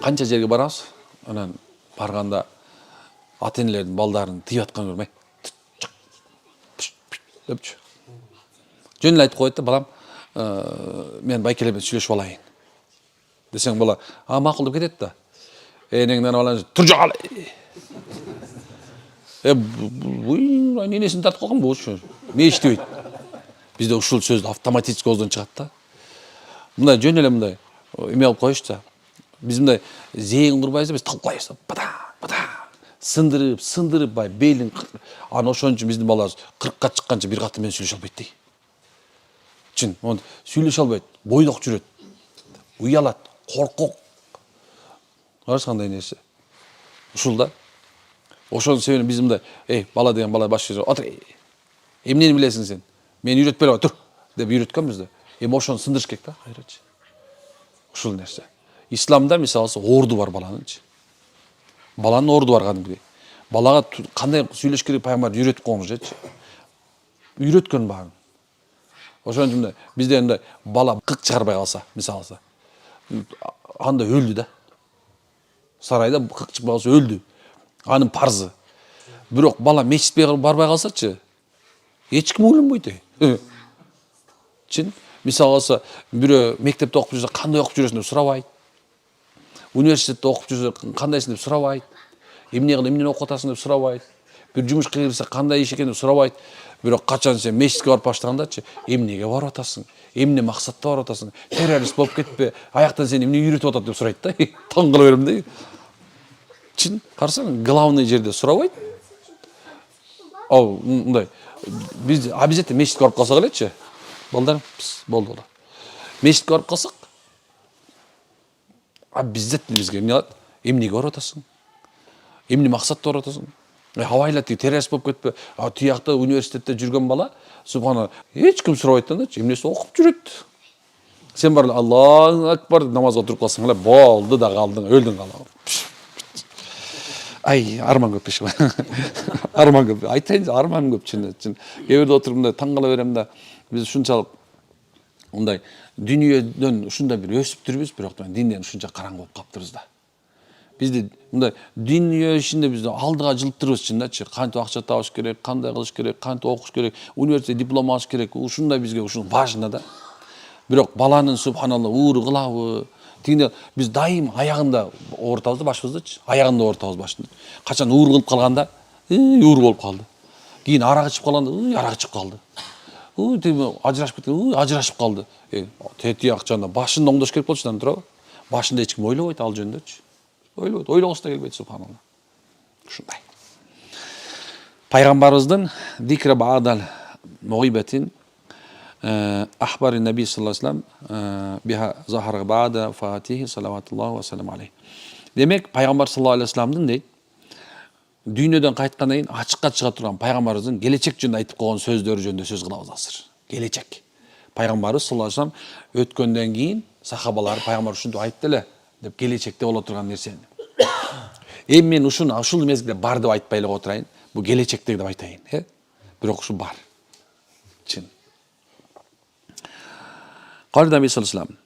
Канча жерге барабыз, анан барганда ата-энелердин балдарын тыйып атканын көрмөй. Депчү. Жөн эле айтып коет да, балам, мен байкеле менен сүйлөшүп алайын. Десең бала, макул деп кетет да. Энеңден алан, тур жок ал. Ненесин тартып калган болчу. Эмне иштебейт. Бизде ушул сөз автоматически ооздан чыгат да. Мындай жөн эле мындай эме алып коюш да. Биз мындай зээн курбайбыз, биз талкуулайбыз. Бада. Сындырып бай белин. Аны ошон үчүн биздин балабыз 40ка чыкканча бир каты менен сүйлөшө албайт дей. Чын, он сүйлөшө албайт, бойдок жүрөт. Уялат, коркок. Караш кандай нерсе. Ушул да. Ошонун себебинен биз мындай, бала деген бала баш жүзү, отур. Эмнени билесиң сен? Мен үйрөтпөй элем, тур деп үйрөткөнбүз да. Ошону сындырыш керек да, кайрачы. Ушул нерсе. Исламда мисалы орду бар баланынчы. Баланын орду бар кадимгидей. Балага кандай сүйлөш керек пайгамбар үйрөтүп койгон жечи. Үйрөткөн баарын. Ошон үчүн бизде мындай бала кык чыгарбай калса, мисалы, анда өлдү да. Сарайда кык чыкпай калса өлдү. Анын парзы. Бирок бала мечитке барбай калсачы, эч ким ойлонбойт. Чын. Мисалы алса, бирөө мектепте окуп жүрсө, кандай окуп жүрөсүң деп сурабайт. Университетте окуп жүрсө, кандайсың деп сурабайт. Эмнени окуп атасың деп сурабайт. Бир жумушка кирсе, кандай иш экен деп сурабайт. Бирок качан сен мечитке барып баштагандачы, эмнеге барып атасың? Эмне максатта барып атасың? Террорист болуп кетпе, аяктан сени эмне үйрөтүп атат деп сурайт да. Таң кала берем да. Чын, карасаң, главный жерде сурабайт. Мындай. Биз обязательно мечитке барып калсак элечи. Балдар, болду бала. Мечитке барып калсак, обязательно бизге эмне алат? Эмнеге барып атасың? Эмне максатта барып атасың? Абайла террорист болуп кетпе. Тиякта университетте жүргөн бала, субхана, эч ким сурабайт да, эмнеси окуп жүрөт. Сен бар Аллаху акбар намазга туруп калсаң эле болду да калдың, өлдүң кала. Арман көп иш. Арман көп. Айтайын, арман көп чын. Кээ бирде отуруп мындай таң кала берем да, биз ушунчалык мындай дүйнөдөн ушундай бир өсүп жүрбүз, бирок динден ушунча караңгы болуп каптырбыз да. Бизди мындай дүйнө ишинде бизди алдыга жылыттырбыз чындачы. Кантип акча табыш керек, кандай кылыш керек, кантип окуш керек, университет диплом алыш керек. Ушундай бизге ушул важно да. Бирок баланын субханалла ууру кылабы. Тигинде биз дайым аягында оортабыз да башыбыздычы. Аягында оортабыз башында. Качан уур кылып калганда, уур болуп калды. Кийин арак ичип калганда, арак ичип калды. Ажырашып кеткен, ажырашып калды. Тетияк жана башында оңдош керек болчу да, турабы? Башында эч ким ойлобойт ал жөндөчү. Ойлогусу да келбейт, субханалла. Ушундай. Пайгамбарыбыздын дикра баадал мугибатин ахбари наби саллаллаху алейхи ва саллям биха захара баада фатихи салаватуллаху ва салам алейхи. Демек, пайгамбар саллаллаху алейхи ва салламдын дейт, дүйнөдөн кайткандан кийин ачыкка чыга турган пайгамбарыбыздын келечек жөнүндө айтып койгон сөздөрү жөнүндө сөз кылабыз азыр. Келечек. Пайгамбарыбыз саллаллаху алейхи ва саллям өткөндөн кийин сахабалар пайгамбар ушинтип айтты эле деп келечекте боло турган нерсени. Мен ушул мезгилде бар деп айтпай эле отурайын. Бул келечекте деп айтайын, бирок ушу бар. Чын. Кали Наби саллаллаху алейхи ва саллям: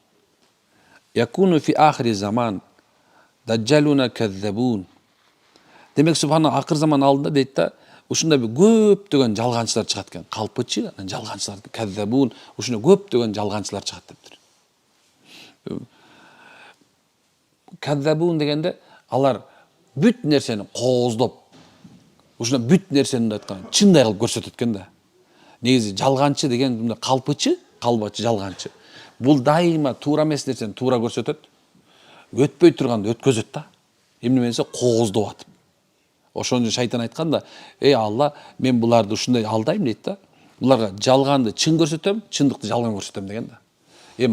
"Якуну фи ахири заман даджалуна каззабун." Демек, субхана акыр заман алдында дейт да, ушундай бир көптөгөн жалганчылар чыгат экен. Калпычы, жалганчылар, каззабун, ушундай көптөгөн жалганчылар чыгат дептир. Каззабун дегенде алар бүт нерсени кооздоп, ушундай бүт нерсени айткан, чындай кылып көрсөтөт экен да. Негизи жалганчы деген мындай калпычы, жалганчы. Бул дайыма туура эмес нерсени туура көрсөтөт. Өтпөй турганды өткөзөт да. Эмне менен кооздоп атып. Ошон үчүн шайтан айткан да, Алла, мен буларды ушундай алдайм дейт да. Буларга жалганды чын көрсөтөм, чындыкты жалган көрсөтөм деген да.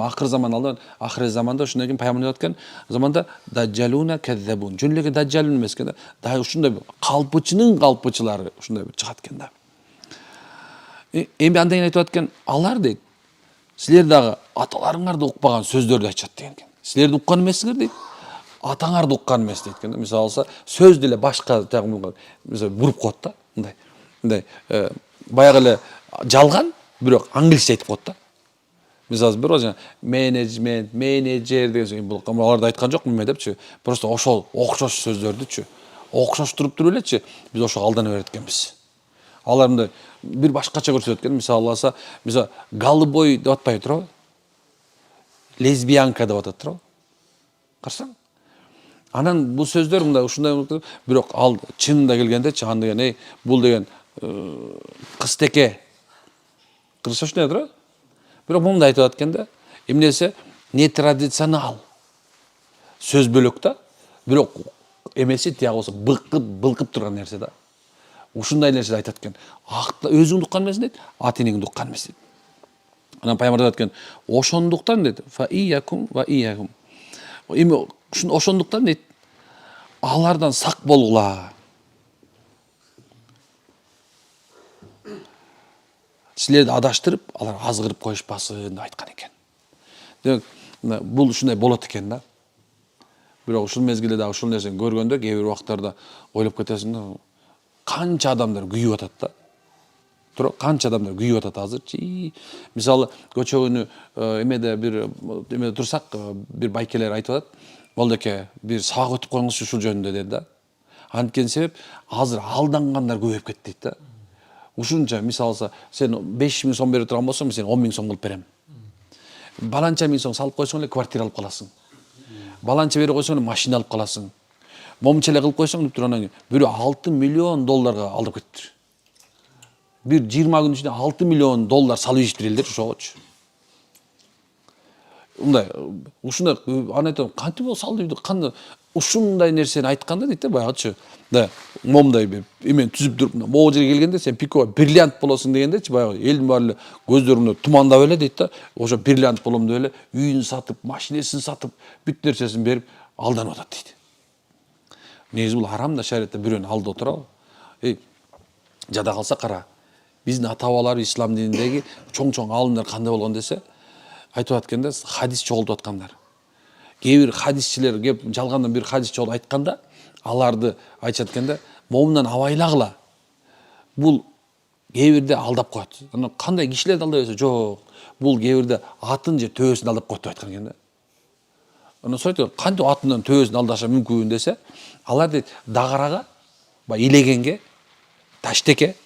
Акыр заман алдан, ахир заманда ушундай кийин пайгамбар айткан заманда даджалуна каззабун. Жөн эле даджалун эмес экен да. Ушундай калпычынын калпычылары ушундай чыгат экен да. Андан кийин айтып аткан, алар дейт, силер дагы аталарыңарды укпаган сөздөрдү айтышат деген экен. Силерди уккан эмессиңер дейт. Атаңарды уккан эмес дейт экен. Мисалы алса, сөз деле башка мисалы буруп коет да. Мындай баягы эле жалган, бирок англисче айтып коет да. мисалы бир жана менеджмент, менеджер деген бул аларды айткан жокмун мен депчи. Просто ошол окшош сөздөрдүчү. Окшоштуруп туруп элекчи биз ошого алдана берет экенбиз. Алар мындай бир башкача көрсөтөт экен. Мисалы алса, мисалы голубой деп атпайбы турабы? Лесбиянка деп атат турабы? Карасаң. Анан бул сөздөр мындай ушундай, бирок ал чынында келгендечи, ан деген бул деген кызтеке. Кыргызча ушундай турабы? Бирок мындай айтып аткан да, эмнесе нетрадиционал сөз бөлөк да, бирок эмеси тияк болсо былкып турган нерсе да. Ушундай нерсе айтат экен. Өзүңдү уккан эмес дейт, ата энеңди уккан эмес дейт. Анан пайгамбар айтат экен, ошондуктан дейт, фа иякум ва иякум. Эми ошондуктан дейт, алардан сак болгула. Силерди адаштырып, алар азгырып коюшпасын деп айткан экен. Демек, бул ушундай болот экен да. Бирок ушул мезгилде да ушул нерсени көргөндө кээ бир убактарда ойлоп кетесиң, канча адамдар күйүп атат да. Тура канча адамдар күйүп атат азырчы. Мисалы, көчө күнү эмеде турсак, бир байкелер айтып атат, Молдеке, бир сабак өтүп коюңузчу ушул жөнүндө деди да. Анткени себеп азыр алдангандар көбөйүп кетти дейт да. Ушунча, мисалы, сен 5.000 сом берип турган болсоң, мен сени 10.000 сом кылып берем. Баланча миң сом салып койсоң эле квартира алып каласың. Баланча берип койсоң эле машина алып каласың. Момчеле кылып койсоң деп тургандан кийин бирөө 6 миллион долларга алдып кетти. Бир 20 күн ичинде 6 миллион доллар салып ийиптир элдер ошогочу. Мындай, ушундай аны айтам, кантип болуп салды, кандай ушундай нерсени айтканда дейт да баягычы. Да, момундай бир эмен түзүп туруп, могу жерге келгенде сен пико бриллиант болосуң дегендечи, баягы элдин баары эле көздөрүндө тумандап эле дейт да. Ошо бриллиант болом деп эле үйүн сатып, машинесин сатып, бүт нерсесин берип алданып атат дейт. Негизи бул харам да, шариатта бирөөнү алдап турабы. Жада калса кара. Биздин ата-бабалар ислам дининдеги чоң алымдар кандай болгон десе, айтып атканда хадис чогултуп аткандар. Кээ бир хадисчилер кеп жалгандан бир хадис чогултуп айтканда, аларды айтышат экенде, момундан абайлагыла. Бул кээ бирде алдап коет. Анан кандай кишилерди алдап берсе, жок. Бул кээ бирде атын же төбөсүн алдап коет деп айткан экен да. Анан сойт, кантип атынан төбөсүн алдаша мүмкүн десе, алар дейт дагарага, илегенге, таштеке,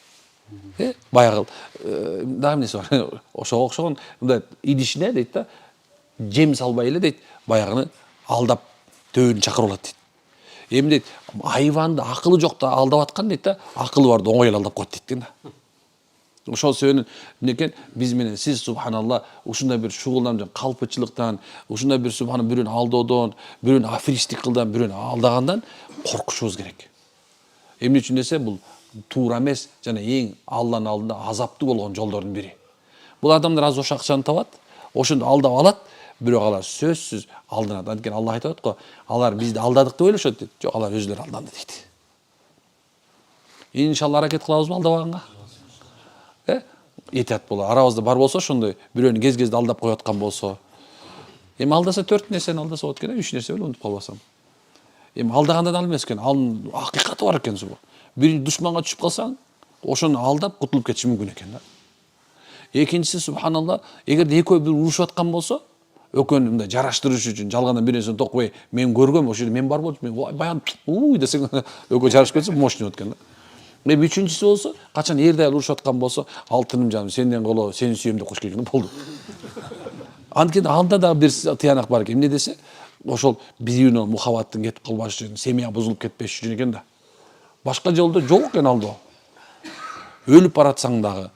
баягы дагы эмнеси бар. Ошого окшогон мындай идишине дейт да, жем салбай эле дейт, баягыны алдап төбөнү чакырып алат дейт. Эми дейт, айванды акылы жокта алдап аткан дейт да, акылы барды оңой эле алдап коет дейт да. Ошол себептен мынекен биз менен сиз субханалла ушундай бир шугулданып калпычылыктан, ушундай бир субхана бирөөнү алдоодон, бирөөнү аферисттик кылдан, бирөөнү алдагандан коркушубуз керек. Эмне үчүн десе, бул туура эмес жана эң Алланын алдында азаптуу болгон жолдордун бири. Бул адамдар аз ош акчаны табат, ошондо алдап алат, бирок алар сөзсүз алданат. Анткени Алла айтып атат го, алар бизди алдадык деп ойлошот дейт. Жок, алар өзүлөрү алданды дейт. Иншалла аракет кылабызбы алдабаганга? Этият боло. Арабызда бар болсо ошондой бирөөнү кез-кезде алдап коюп аткан болсо. Эми алдаса 4 нерсени алдаса болот экен, 3 нерсе беле унутуп калбасам. Эми алдаганда да ал эмес экен, анын акыйкаты бар экен субу. Бир душманга түшүп калсаң, ошону алдап кутулуп кетиши мүмкүн экен да. Экинчиси, субханалла, эгерде экөө бир урушуп аткан болсо, экөөнү мындай жараштырыш үчүн жалгандан бир нерсени токпой, мен көргөм, ошол жерде мен бар болчу, мен баян десең, экөө жарышып кетсе, мощный болот экен да. Эми үчүнчүсү болсо, качан эрде аял урушуп аткан болсо, алтыным жаным, сенден коло, сени сүйөм деп коюш керек болду. Анткени анда да бир тыянак бар экен. Эмне десе, ошол биздин мухаббаттын кетип калбаш үчүн, семья бузулуп кетпеш үчүн экен да. Башка жолдо жок экен алдоо. Өлүп баратсаң дагы,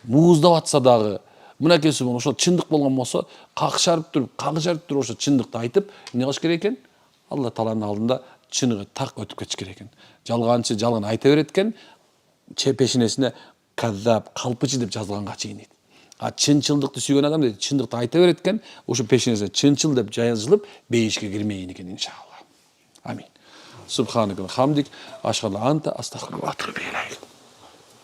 мууздап атса дагы, мынакейси ошол чындык болгон болсо, какшарып туруп ошо чындыкты айтып, эмне кылыш керек экен? Алла Тааланын алдында чыныгы так өтүп кетиш керек экен. Жалганчы жалган айта берет экен, пешинесине каззаб, калпычы деп жазылганга чейин дейт. А чынчылдыкты сүйгөн адам дейт, чындыкты айта берет экен, ошо пешинесине чынчыл деп жазылып, бейишке кирмейин экен иншалла. Амин. Субханакалла хамдик, ашхаду анта астагфирука ва атубу илейк.